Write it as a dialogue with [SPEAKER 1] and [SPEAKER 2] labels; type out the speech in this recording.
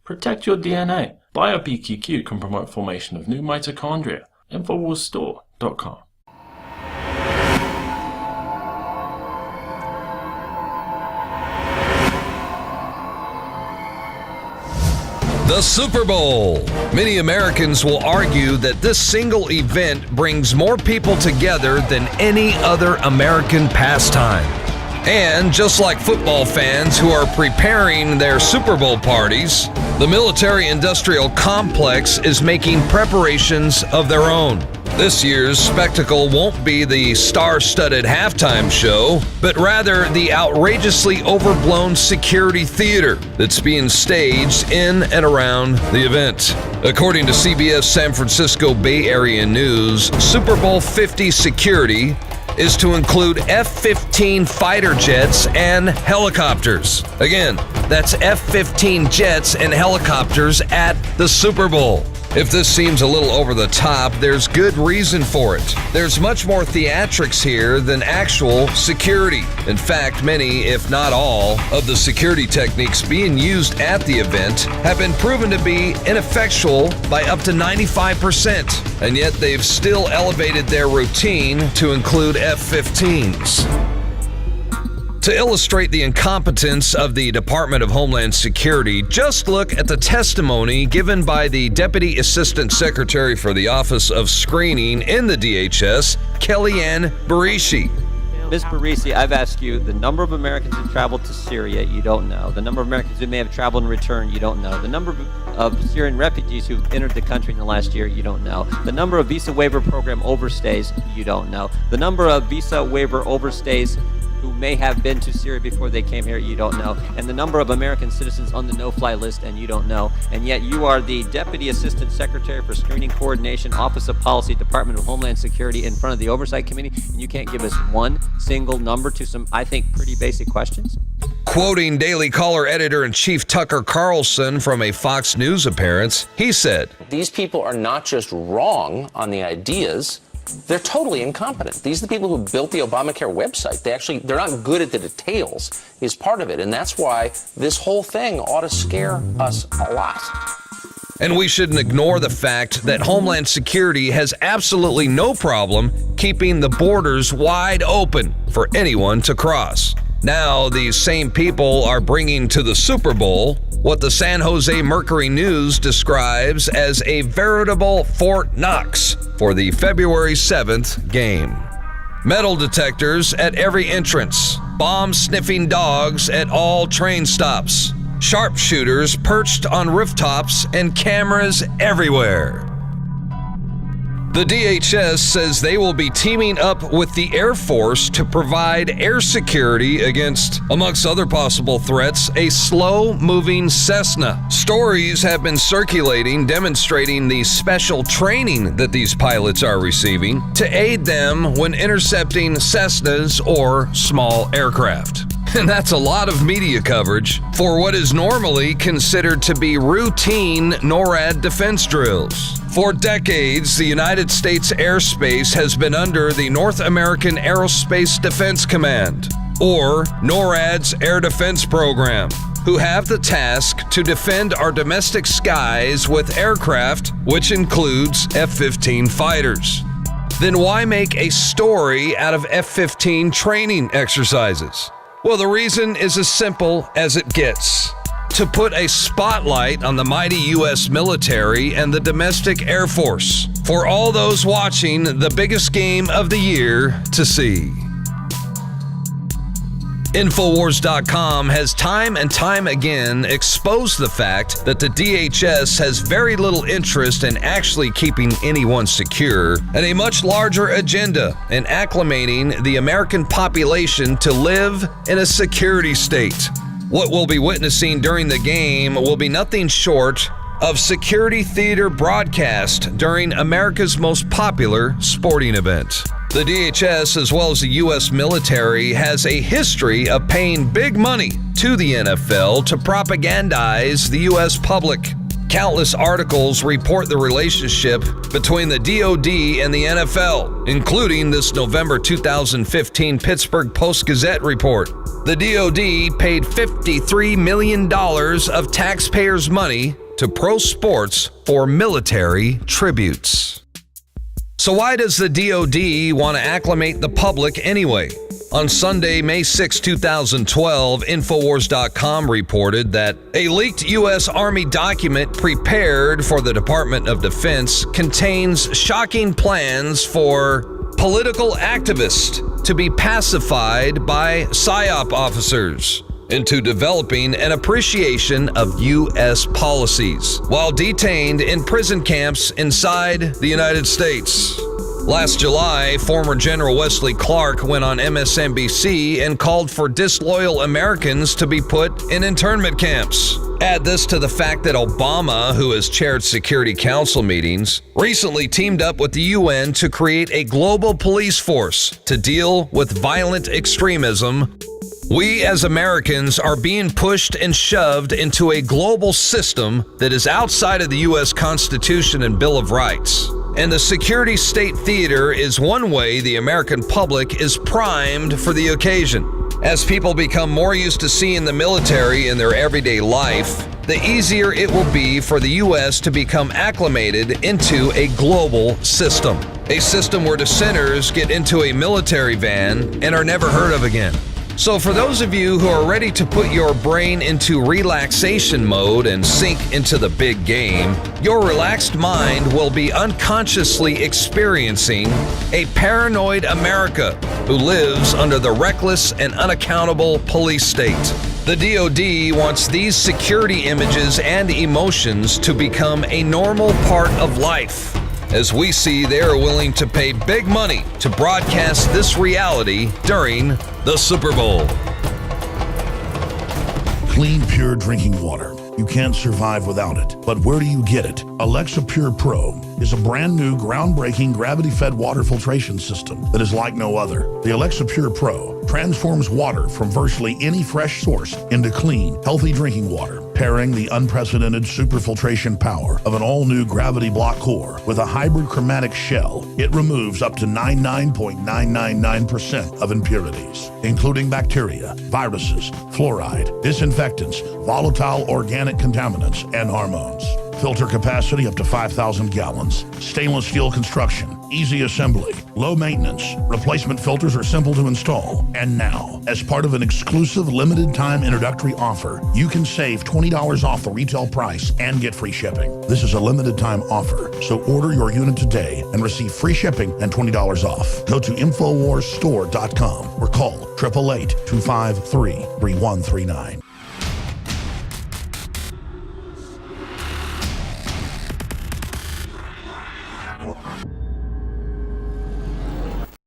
[SPEAKER 1] Protect your DNA. BioPQQ can promote formation of new mitochondria. Infowarsstore.com.
[SPEAKER 2] The Super Bowl. Many Americans will argue that this single event brings more people together than any other American pastime. And just like football fans who are preparing their Super Bowl parties, the military-industrial complex is making preparations of their own. This year's spectacle won't be the star-studded halftime show, but rather the outrageously overblown security theater that's being staged in and around the event. According to CBS San Francisco Bay Area News, Super Bowl 50 security is to include F-15 fighter jets and helicopters. Again, that's F-15 jets and helicopters at the Super Bowl. If this seems a little over the top, there's good reason for it. There's much more theatrics here than actual security. In fact, many, if not all, of the security techniques being used at the event have been proven to be ineffectual by up to 95%, and yet they've still elevated their routine to include F-15s. To illustrate the incompetence of the Department of Homeland Security, just look at the testimony given by the Deputy Assistant Secretary for the Office of Screening in the DHS, Kellyanne Barisi.
[SPEAKER 3] Ms. Barisi, I've asked you the number of Americans who traveled to Syria, you don't know. The number of Americans who may have traveled and returned, you don't know. The number of Syrian refugees who've entered the country in the last year, you don't know. The number of visa waiver program overstays, you don't know. The number of visa waiver overstays who may have been to Syria before they came here, you don't know. And the number of American citizens on the no-fly list, and you don't know. And yet you are the Deputy Assistant Secretary for Screening Coordination, Office of Policy, Department of Homeland Security in front of the Oversight Committee, and you can't give us one single number to some, I think, pretty basic questions?
[SPEAKER 2] Quoting Daily Caller Editor-in-Chief Tucker Carlson from a Fox News appearance, he said,
[SPEAKER 4] "These people are not just wrong on the ideas, they're totally incompetent. These are the people who built the Obamacare website. They're not good at the details is part of it. And that's why this whole thing ought to scare us a lot."
[SPEAKER 2] And we shouldn't ignore the fact that Homeland Security has absolutely no problem keeping the borders wide open for anyone to cross. Now, these same people are bringing to the Super Bowl what the San Jose Mercury News describes as a veritable Fort Knox for the February 7th game. Metal detectors at every entrance, bomb-sniffing dogs at all train stops, sharpshooters perched on rooftops, and cameras everywhere. The DHS says they will be teaming up with the Air Force to provide air security against, amongst other possible threats, a slow-moving Cessna. Stories have been circulating demonstrating the special training that these pilots are receiving to aid them when intercepting Cessnas or small aircraft. And that's a lot of media coverage for what is normally considered to be routine NORAD defense drills. For decades, the United States airspace has been under the North American Aerospace Defense Command, or NORAD's Air Defense Program, who have the task to defend our domestic skies with aircraft, which includes F-15 fighters. Then why make a story out of F-15 training exercises? Well, the reason is as simple as it gets: to put a spotlight on the mighty U.S. military and the domestic Air Force, for all those watching the biggest game of the year to see. Infowars.com has time and time again exposed the fact that the DHS has very little interest in actually keeping anyone secure, and a much larger agenda in acclimating the American population to live in a security state. What we'll be witnessing during the game will be nothing short of security theater broadcast during America's most popular sporting event. The DHS, as well as the U.S. military, has a history of paying big money to the NFL to propagandize the U.S. public. Countless articles report the relationship between the DoD and the NFL, including this November 2015 Pittsburgh Post-Gazette report. The DoD paid $53 million of taxpayers' money to pro sports for military tributes. So why does the DoD want to acclimate the public anyway? On Sunday, May 6, 2012, Infowars.com reported that a leaked U.S. Army document prepared for the Department of Defense contains shocking plans for political activists to be pacified by PSYOP officers into developing an appreciation of U.S. policies while detained in prison camps inside the United States. Last July, former General Wesley Clark went on MSNBC and called for disloyal Americans to be put in internment camps. Add this to the fact that Obama, who has chaired Security Council meetings, recently teamed up with the UN to create a global police force to deal with violent extremism. We as Americans are being pushed and shoved into a global system that is outside of the U.S. Constitution and Bill of Rights. And the security state theater is one way the American public is primed for the occasion. As people become more used to seeing the military in their everyday life, the easier it will be for the U.S. to become acclimated into a global system. A system where dissenters get into a military van and are never heard of again. So for those of you who are ready to put your brain into relaxation mode and sink into the big game, your relaxed mind will be unconsciously experiencing a paranoid America who lives under the reckless and unaccountable police state. The DoD wants these security images and emotions to become a normal part of life. As we see, they are willing to pay big money to broadcast this reality during the Super Bowl.
[SPEAKER 5] Clean, pure drinking water. You can't survive without it. But where do you get it? Alexa Pure Pro is a brand new, groundbreaking, gravity-fed water filtration system that is like no other. The Alexa Pure Pro transforms water from virtually any fresh source into clean, healthy drinking water, pairing the unprecedented superfiltration power of an all-new gravity block core with a hybrid chromatic shell. It removes up to 99.999% of impurities, including bacteria, viruses, fluoride, disinfectants, volatile organic contaminants, and hormones. Filter capacity up to 5,000 gallons. Stainless steel construction, easy assembly, low maintenance. Replacement filters are simple to install. And now, as part of an exclusive limited time introductory offer, you can save $20 off the retail price and get free shipping. This is a limited time offer, so order your unit today and receive free shipping and $20 off. Go to InfoWarsStore.com or call 888-253-3139.